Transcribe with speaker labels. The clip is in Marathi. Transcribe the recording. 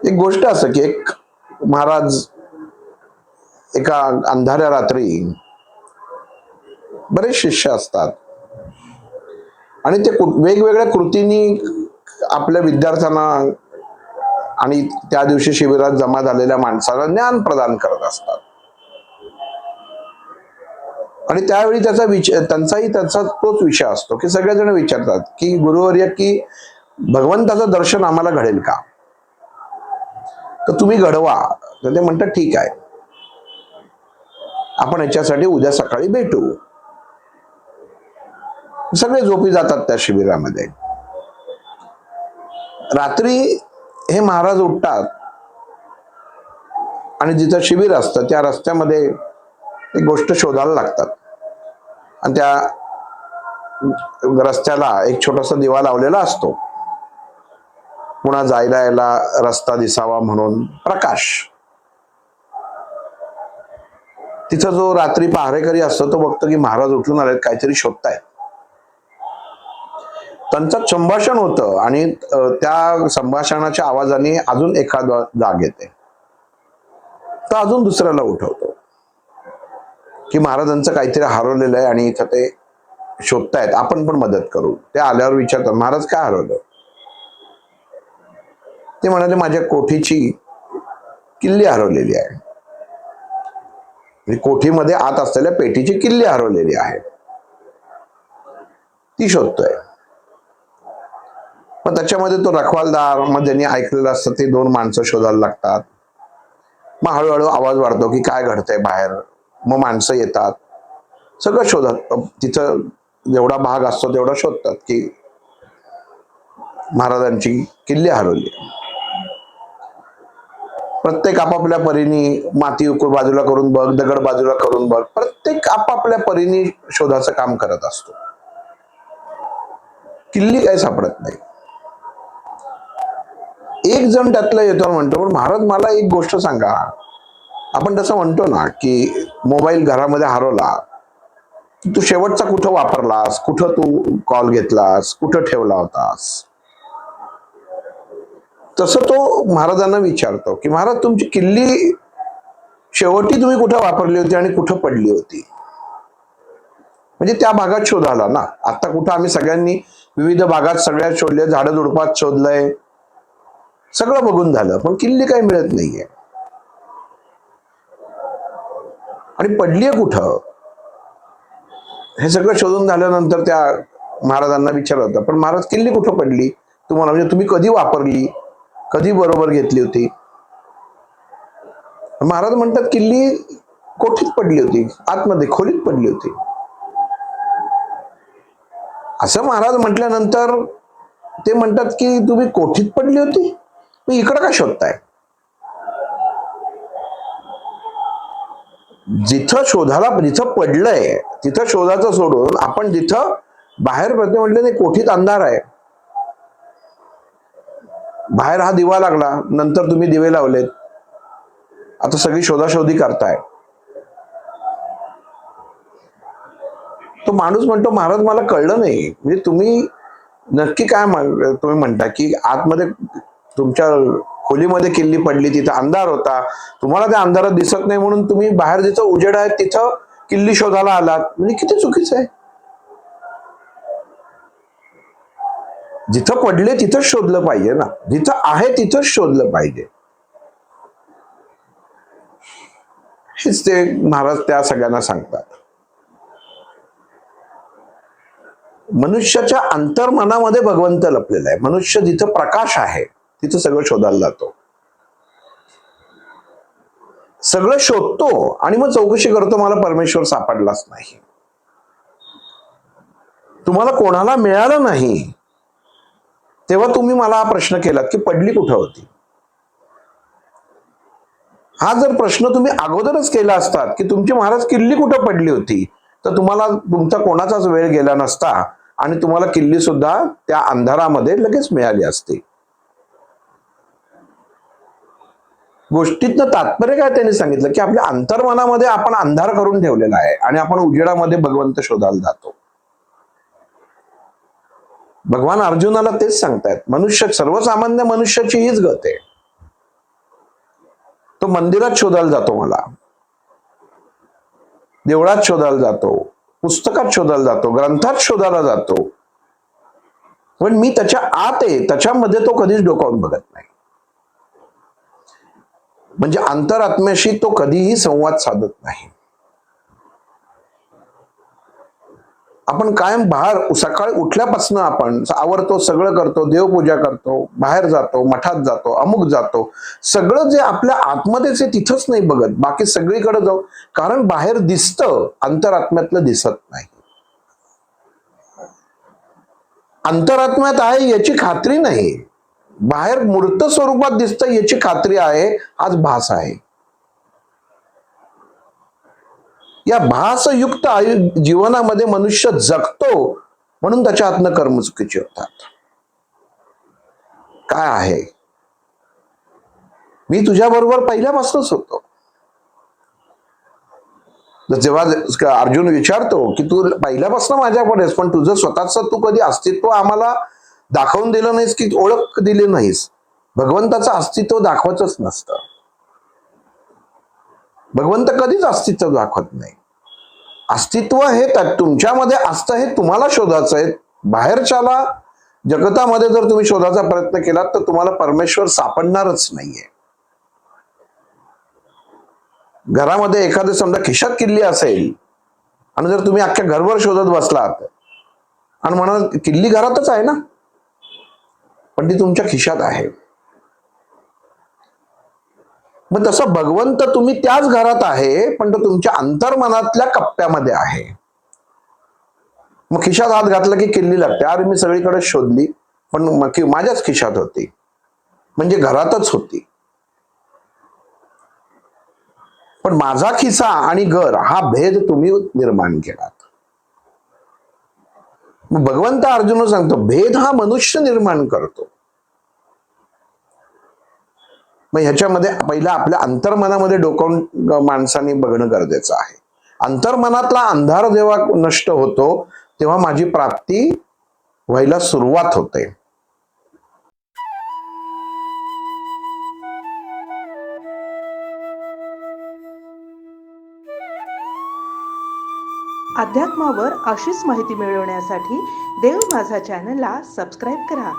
Speaker 1: एक गोष्ट असं की एक महाराज एका अंधाऱ्या रात्री बरेच शिष्य असतात आणि ते वेगवेगळ्या कृतींनी आपल्या विद्यार्थ्यांना आणि त्या दिवशी शिबिरात जमा झालेल्या माणसाला ज्ञान प्रदान करत असतात. आणि त्यावेळी त्यांचा तोच विषय असतो की सगळेजण विचारतात की गुरुवर्य की भगवंताचं दर्शन आम्हाला घडेल का, तर तुम्ही घडवा. तर ते म्हणतात ठीक आहे, आपण याच्यासाठी उद्या सकाळी भेटू. सगळे झोपी जातात त्या शिबिरामध्ये. रात्री हे महाराज उठतात आणि जिथं शिबिर असतं त्या रस्त्यामध्ये एक गोष्ट शोधायला लागतात आणि त्या रस्त्याला एक छोटासा दिवा लावलेला असतो, पुन्हा जायला यायला रस्ता दिसावा म्हणून प्रकाश. तिथं जो रात्री पहारेकरी असतो तो बघतो की महाराज उठून आलेत, काहीतरी शोधतायत. त्यांचं संभाषण होतं आणि त्या संभाषणाच्या आवाजाने अजून एखादा जाग येते, तर अजून दुसऱ्याला उठवतो की महाराजांचं काहीतरी हरवलेलं आहे आणि इथं ते शोधतायत, आपण पण मदत करू. ते आल्यावर विचारतात महाराज काय हरवलं. ते म्हणाले माझ्या कोठीची किल्ली हरवलेली आहे. म्हणजे कोठीमध्ये आत असलेल्या पेटीची किल्ली हरवलेली आहे, ती शोधतोय. मग त्याच्यामध्ये तो रखवालदार, मग ज्यांनी ऐकलेलं असतं ते दोन माणसं शोधायला लागतात. मग हळूहळू आवाज वाढतो की काय घडतंय बाहेर. मग माणसं येतात, सगळं शोधत तिथं जेवढा भाग असतो तेवढा शोधतात की महाराजांची किल्ली हरवली. प्रत्येक आपापल्या परीने माती उकूर बाजूला करून बघ, दगड बाजूला करून बघ, प्रत्येक आपापल्या परीने शोधाचं काम करत असतो. किल्ली काही सापडत नाही. एक जण त्यातला येतो म्हणतो पण महाराज मला एक गोष्ट सांगा. आपण तसं म्हणतो ना की मोबाईल घरामध्ये हरवला, तू शेवटचा कुठं वापरलास, कुठं तू कॉल घेतलास, कुठं ठेवला होतास. तसं तो महाराजांना विचारतो की महाराज तुमची किल्ली शेवटी तुम्ही कुठं वापरली होती आणि कुठं पडली होती. म्हणजे त्या भागात शोध आला ना. आता कुठं आम्ही सगळ्यांनी विविध भागात सगळ्यात शोधले, झाडं झुडपात शोधलंय, सगळं बघून झालं, पण किल्ली काही मिळत नाहीये. आणि पडलीये कुठं हे सगळं शोधून झाल्यानंतर त्या महाराजांना विचारलं होतं पण महाराज किल्ली कुठं पडली तुम्हाला, म्हणजे तुम्ही कधी वापरली, कधी बरोबर घेतली होती. महाराज म्हणतात किल्ली कोठीत पडली होती, आतमध्ये खोलीत पडली होती. असं महाराज म्हटल्यानंतर ते म्हणतात की तुम्ही कोठीत पडली होती, मग इकडं का शोधताय. जिथं शोधाला, जिथं पडलंय तिथं शोधाचं सोडून आपण जिथं बाहेर पडते म्हटलं नाही, कोठीत अंधार आहे, बाहेर हा दिवा लागला, नंतर तुम्ही दिवे लावलेत, आता सगळी शोधाशोधी करताय. तो माणूस म्हणतो महाराज मला कळलं नाही, म्हणजे तुम्ही नक्की काय तुम्ही म्हणता की आतमध्ये तुमच्या खोलीमध्ये किल्ली पडली, तिथं अंधार होता, तुम्हाला त्या अंधारात दिसत नाही म्हणून तुम्ही बाहेर जिथं उजेड आहे तिथं किल्ली शोधायला आलात, म्हणजे किती चुकीचं आहे. जिथं पडले तिथंच शोधलं पाहिजे ना, जिथं आहे तिथंच शोधलं पाहिजे. हेच ते महाराज त्या सगळ्यांना सांगतात. मनुष्याच्या अंतर्मनामध्ये भगवंत लपलेला आहे. मनुष्य जिथं प्रकाश आहे तिथं सगळं शोधायला जातो, सगळं शोधतो आणि मग चौकशी करतो मला परमेश्वर सापडलाच नाही. तुम्हाला कोणाला मिळालं नाही तेव्हा तुम्ही मला हा प्रश्न केलात की पडली कुठं होती. हा जर प्रश्न तुम्ही अगोदरच केला असतात की तुमची महाराज किल्ली कुठं पडली होती, तर तुम्हाला तुमचा कोणाचाच वेळ गेला नसता आणि तुम्हाला किल्ली सुद्धा त्या अंधारामध्ये लगेच मिळाली असती. गोष्टीतनं तात्पर्य काय त्यांनी सांगितलं की आपल्या अंतर्मनामध्ये आपण अंधार करून ठेवलेला आहे आणि आपण उजेडामध्ये भगवंत शोधायला जातो. भगवान अर्जुनाला तेच सांगतायत, मनुष्य सर्वसामान्य मनुष्याची हीच गत आहे. तो मंदिरात शोधायला जातो, मला देवळात शोधायला जातो, पुस्तकात शोधायला जातो, ग्रंथात शोधायला जातो, पण मी त्याच्या आत आहे, त्याच्यामध्ये तो कधीच डोकावून बघत नाही. म्हणजे अंतरात्म्याशी तो कधीही संवाद साधत नाही. आपण कायम बाहेर सकाळी उठल्यापासून आपण आवरतो, सगळं करतो, देवपूजा करतो, बाहेर जातो, मठात जातो, अमुक जातो, सगळं जे आपल्या आतमध्येच आहे तिथंच नाही बघत, बाकी सगळीकडे जाऊ, कारण बाहेर दिसतं, अंतरात्म्यातलं दिसत नाही. अंतरात्म्यात आहे याची खात्री नाही, बाहेर मूर्त स्वरूपात दिसतं याची खात्री आहे, हाच भास आहे. या भासयुक्त जीवनामध्ये मनुष्य जगतो, म्हणून त्याच्या हातनं कर्म चुकीची होतात. काय आहे, मी तुझ्या बरोबर पहिल्यापासूनच होतो. जेव्हा अर्जुन विचारतो की तू पहिल्यापासून माझ्याकडेस, पण तुझं स्वतःच तू कधी अस्तित्व आम्हाला दाखवून दिलं नाहीस, की ओळख दिली नाहीस. भगवंताचं अस्तित्व दाखवतच नसतं. भगवंत कधीच अस्तित्व दाखवत नाही. अस्तित्व हे तुमच्यामध्ये असतं, हे तुम्हाला शोधायचं आहे. बाहेरच्याला जगतामध्ये जर तुम्ही शोधायचा प्रयत्न केलात तर तुम्हाला परमेश्वर सापडणारच नाहीये. घरामध्ये एखादं समजा खिशात किल्ली असेल आणि जर तुम्ही अख्ख्या घरभर शोधत बसलात आणि म्हणाल किल्ली घरातच आहे ना, पण ती तुमच्या खिशात आहे. मग तसं भगवंत तुम्ही त्याच घरात आहे, पण तो तुमच्या अंतर्मनातल्या कप्प्यामध्ये आहे. मग खिशात हात घातला की किल्ली लागते, अरे मी सगळीकडे शोधली पण माझ्याच खिशात होती, म्हणजे घरातच होती. पण माझा खिसा आणि घर हा भेद तुम्ही निर्माण केलात. मग भगवंत अर्जुन सांगतो भेद हा मनुष्य निर्माण करतो. मग ह्याच्यामध्ये पहिला आपल्या अंतर्मनामध्ये डोकावून माणसाने बघणं गरजेचं आहे. अंतर्मनातला अंधार जेव्हा नष्ट होतो तेव्हा माझी प्राप्ती व्हायला सुरुवात होते.
Speaker 2: अध्यात्मावर अशीच माहिती मिळवण्यासाठी देव माझा चॅनलला सबस्क्राईब करा.